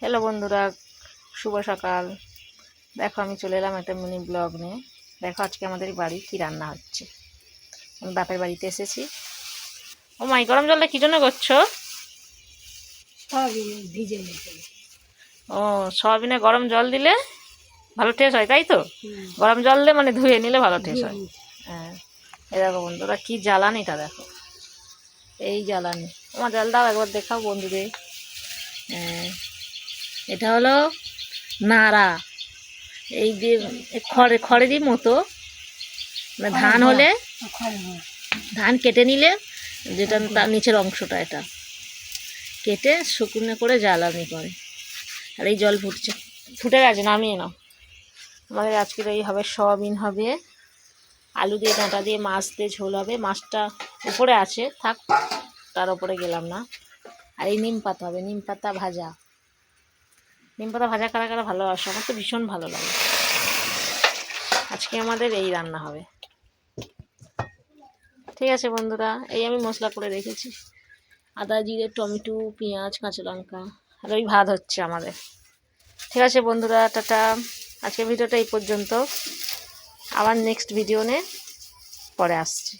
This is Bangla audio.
হ্যালো বন্ধুরা, শুভ সকাল। দেখো আমি চলে এলাম একটা মিনি ব্লগ নিয়ে। দেখো আজকে আমাদের বাড়ি কি রান্না হচ্ছে। আমি বাপের বাড়িতে এসেছি। ও মাই, গরম জলটা কি জন্য করছো? ও, সয়াবিনে গরম জল দিলে ভালো টেস্ট হয়, তাই তো? গরম জল দিয়ে মানে ধুয়ে নিলে ভালো টেস্ট হয়। হ্যাঁ, এই দেখো বন্ধুরা কি জ্বালানিটা দেখো, এই জ্বালানি। আমার জল দাও একবার দেখাও বন্ধুদের। হ্যাঁ, এটা হলো নাড়া। এই দিয়ে খড়েরই মতো, মানে ধান হলে ধান কেটে নিলে যেটা তার নিচের অংশটা, এটা কেটে শুকনো করে জ্বালানি করে। আর এই জল ফুটে গেছে, নামিয়ে নাও। আমাদের আজকের এই হবে সয়াবিন হবে, আলু দিয়ে ডাঁটা দিয়ে মাছ দিয়ে ঝোল হবে। মাছটা উপরে আছে, থাক, তার উপরে গেলাম না। আর এই নিম পাতা হবে, নিম পাতা ভাজা। নিম পাতা ভাজা কারা কারা ভালোবাসে? আমার তো ভীষণ ভালো লাগে। আজকে আমাদের এই রান্না হবে। ঠিক আছে বন্ধুরা, এই আমি মশলা করে রেখেছি, আদা জিরে টমেটো পেঁয়াজ কাঁচা লঙ্কা। আর ওই ভাত হচ্ছে আমাদের। ঠিক আছে বন্ধুরা, টাটা। আজকের ভিডিওটা এই পর্যন্ত। আবার নেক্সট ভিডিও নিয়ে পরে আসছি।